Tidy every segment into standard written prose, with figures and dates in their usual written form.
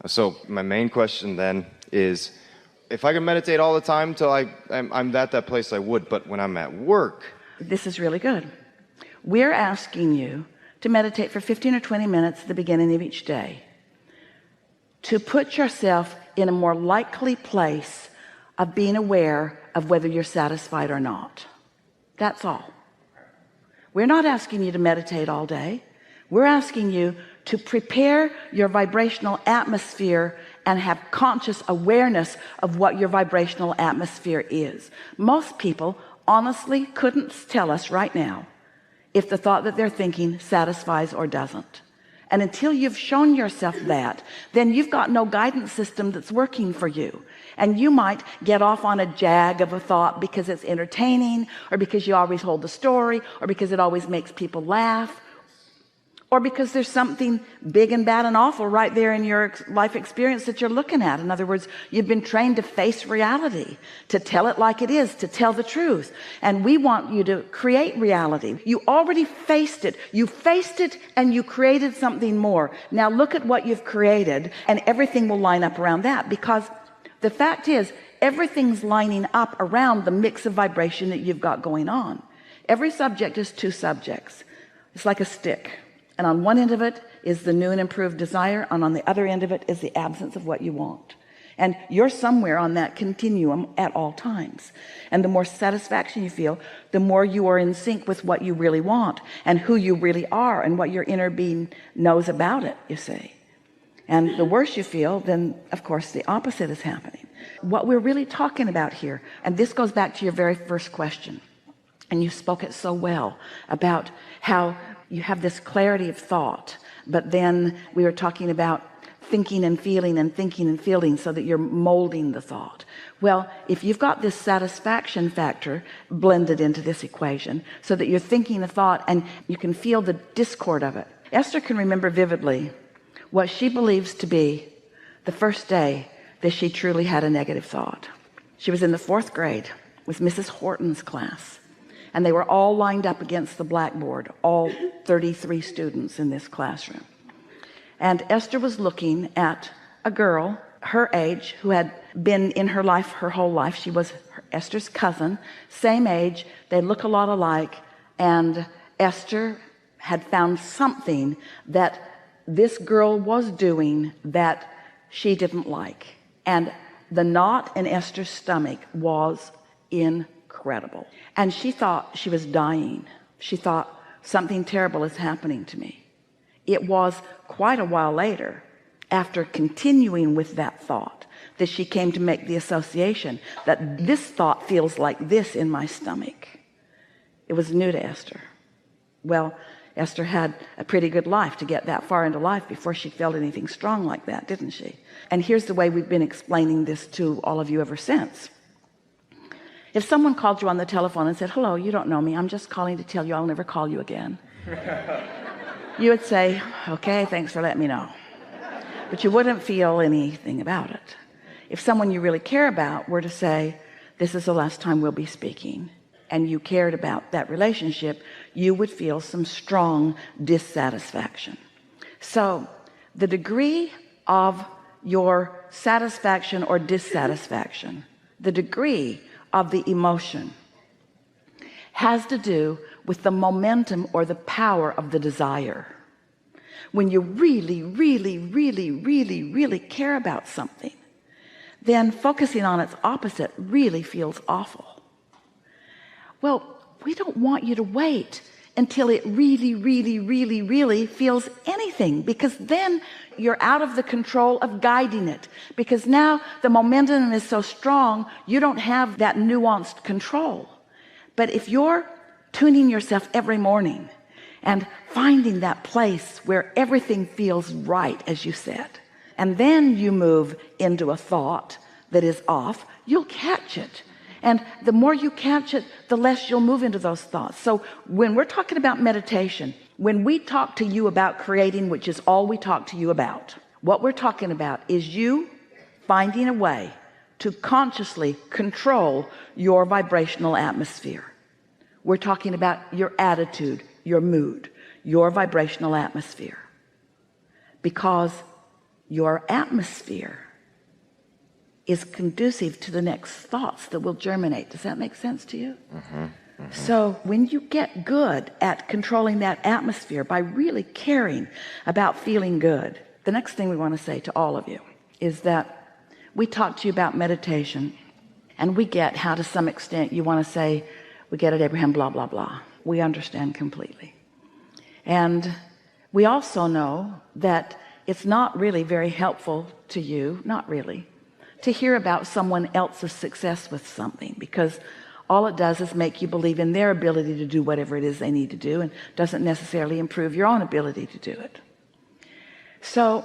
So my main question then is, if I could meditate all the time till I'm at that place, I would, but when I'm at work. This is really good. We're asking you to meditate for 15 or 20 minutes at the beginning of each day, to put yourself in a more likely place of being aware of whether you're satisfied or not. That's all. We're not asking you to meditate all day. We're asking you to prepare your vibrational atmosphere and have conscious awareness of what your vibrational atmosphere is. Most people honestly couldn't tell us right now if the thought that they're thinking satisfies or doesn't. And until you've shown yourself that, then you've got no guidance system that's working for you. And you might get off on a jag of a thought because it's entertaining, or because you always hold the story, or because it always makes people laugh, or because there's something big and bad and awful right there in your life experience that you're looking at. In other words, you've been trained to face reality, to tell it like it is, to tell the truth. And we want you to create reality. You already faced it. You faced it and you created something more. Now look at what you've created, and everything will line up around that, because the fact is, everything's lining up around the mix of vibration that you've got going on. Every subject is two subjects. It's like a stick. And on one end of it is the new and improved desire, and on the other end of it is the absence of what you want. And you're somewhere on that continuum at all times. And the more satisfaction you feel, the more you are in sync with what you really want and who you really are and what your inner being knows about it, you see. And the worse you feel, then of course the opposite is happening. What we're really talking about here, and this goes back to your very first question, and you spoke it so well about how you have this clarity of thought, but then we were talking about thinking and feeling so that you're molding the thought. Well, if you've got this satisfaction factor blended into this equation so that you're thinking a thought and you can feel the discord of it. Esther can remember vividly what she believes to be the first day that she truly had a negative thought. She was in the 4th grade with Mrs. Horton's class, and they were all lined up against the blackboard, all 33 students in this classroom. And Esther was looking at a girl her age who had been in her life her whole life. She was Esther's cousin, same age, they look a lot alike, and Esther had found something that this girl was doing that she didn't like, and the knot in Esther's stomach was incredible, and she thought she was dying. She thought, something terrible is happening to me. It was quite a while later, after continuing with that thought, that she came to make the association that this thought feels like this in my stomach. It was new to Esther. Well, Esther had a pretty good life to get that far into life before she felt anything strong like that, didn't she? And here's the way we've been explaining this to all of you ever since. If someone called you on the telephone and said, hello, you don't know me, I'm just calling to tell you I'll never call you again, you would say, okay, thanks for letting me know. But you wouldn't feel anything about it. If someone you really care about were to say, this is the last time we'll be speaking, and you cared about that relationship, you would feel some strong dissatisfaction. So the degree of your satisfaction or dissatisfaction, the degree of the emotion, has to do with the momentum or the power of the desire. When you really, really, really, really, really care about something, then focusing on its opposite really feels awful. Well, we don't want you to wait until it really, really, really, really feels anything, because then you're out of the control of guiding it, because now the momentum is so strong you don't have that nuanced control. But if you're tuning yourself every morning and finding that place where everything feels right, as you said, and then you move into a thought that is off, you'll catch it. And the more you catch it, the less you'll move into those thoughts. So when we're talking about meditation, when we talk to you about creating, which is all we talk to you about, what we're talking about is you finding a way to consciously control your vibrational atmosphere. We're talking about your attitude, your mood, your vibrational atmosphere, because your atmosphere is conducive to the next thoughts that will germinate. Does that make sense to you? So when you get good at controlling that atmosphere by really caring about feeling good, the next thing we want to say to all of you is that we talk to you about meditation, and we get how to some extent you want to say, we get it, Abraham, blah blah blah. We understand completely. And we also know that it's not really very helpful to you, not really, to hear about someone else's success with something, because all it does is make you believe in their ability to do whatever it is they need to do, and doesn't necessarily improve your own ability to do it. So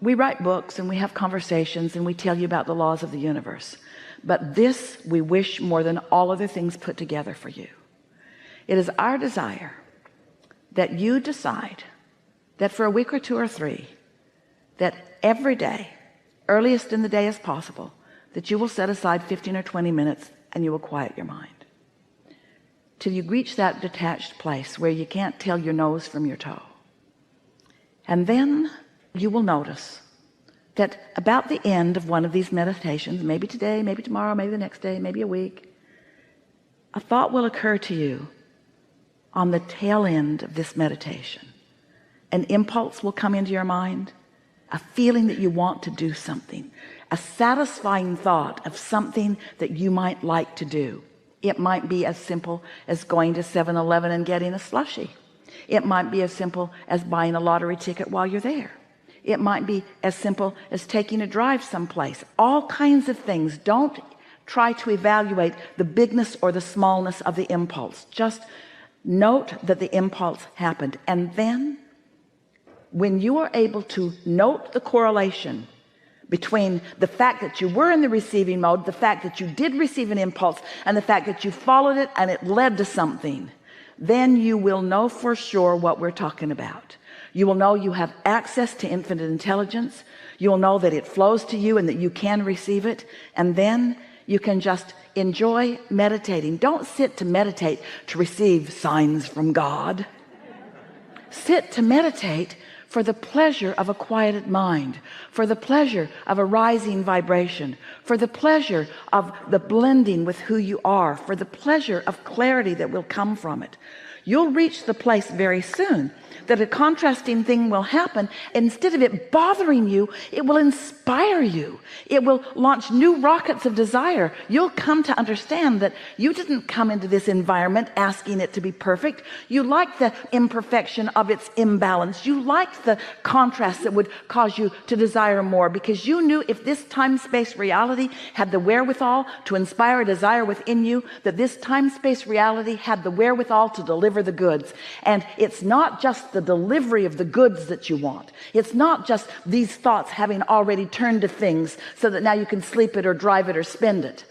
we write books and we have conversations and we tell you about the laws of the universe, but this we wish more than all other things put together for you. It is our desire that you decide that for a week or two or three, that every day, earliest in the day as possible, that you will set aside 15 or 20 minutes and you will quiet your mind till you reach that detached place where you can't tell your nose from your toe. And then you will notice that about the end of one of these meditations, maybe today, maybe tomorrow, maybe the next day, maybe a week, a thought will occur to you on the tail end of this meditation. An impulse will come into your mind, a feeling that you want to do something, a satisfying thought of something that you might like to do. It might be as simple as going to 7-Eleven and getting a slushie. It might be as simple as buying a lottery ticket while you're there. It might be as simple as taking a drive someplace. All kinds of things. Don't try to evaluate the bigness or the smallness of the impulse. Just note that the impulse happened, and then when you are able to note the correlation between the fact that you were in the receiving mode, the fact that you did receive an impulse, and the fact that you followed it and it led to something, then you will know for sure what we're talking about. You will know you have access to infinite intelligence. You will know that it flows to you and that you can receive it, and then you can just enjoy meditating. Don't sit to meditate to receive signs from God. Sit to meditate for the pleasure of a quieted mind, for the pleasure of a rising vibration, for the pleasure of the blending with who you are, for the pleasure of clarity that will come from it. You'll reach the place very soon that a contrasting thing will happen. Instead of it bothering you, it will inspire you. It will launch new rockets of desire. You'll come to understand that you didn't come into this environment asking it to be perfect. You like the imperfection of its imbalance. You like the contrast that would cause you to desire more, because you knew if this time-space reality had the wherewithal to inspire a desire within you, that this time-space reality had the wherewithal to deliver the goods. And it's not just the delivery of the goods that you want. It's not just these thoughts having already turned to things so that now you can sleep it or drive it or spend it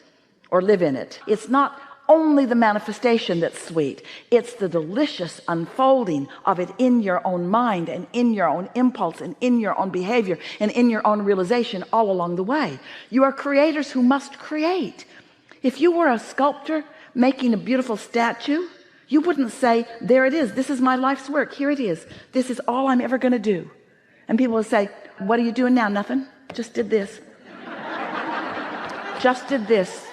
or live in it. It's not only the manifestation that's sweet. It's the delicious unfolding of it in your own mind and in your own impulse and in your own behavior and in your own realization all along the way. You are creators who must create. If you were a sculptor making a beautiful statue, you wouldn't say, there it is, this is my life's work, here it is, this is all I'm ever going to do. And people would say, what are you doing now? Nothing, just did this. Just did this.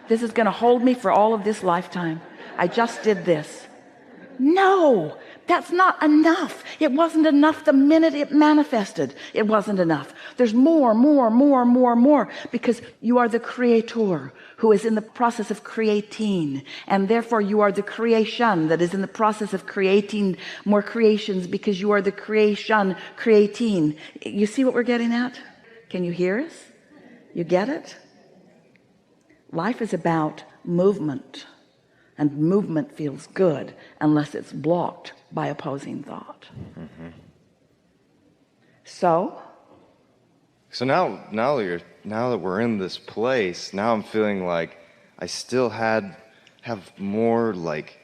This is going to hold me for all of this lifetime. I just did this. No, that's not enough. It wasn't enough the minute it manifested. It wasn't enough. There's more, because you are the creator who is in the process of creating, and therefore you are the creation that is in the process of creating more creations, because you are the creation creating. You see what we're getting at? Can you hear us? You get it? Life is about movement, and movement feels good unless it's blocked by opposing thought. So now that we're in this place, now I'm feeling like I still have more like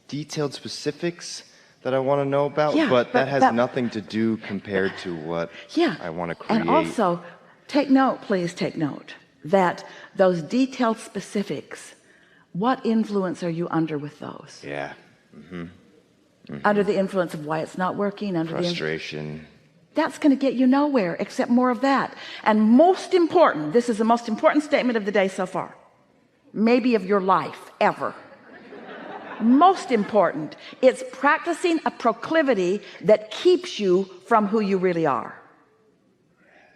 detailed specifics that I want to know about, but that has nothing to do compared to what I want to create. And also, take note, please take note, that those detailed specifics, what influence are you under with those? Yeah. Under the influence of why it's not working, under frustration. That's going to get you nowhere except more of that. And most important, this is the most important statement of the day so far, maybe of your life ever. Most important, it's practicing a proclivity that keeps you from who you really are.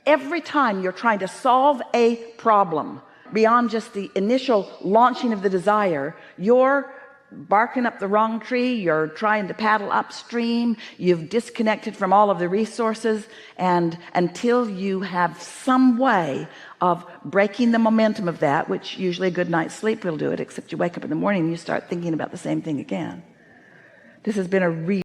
Every time you're trying to solve a problem beyond just the initial launching of the desire, you're barking up the wrong tree, you're trying to paddle upstream, you've disconnected from all of the resources, and until you have some way of breaking the momentum of that, which usually a good night's sleep will do it, except you wake up in the morning and you start thinking about the same thing again. This has been a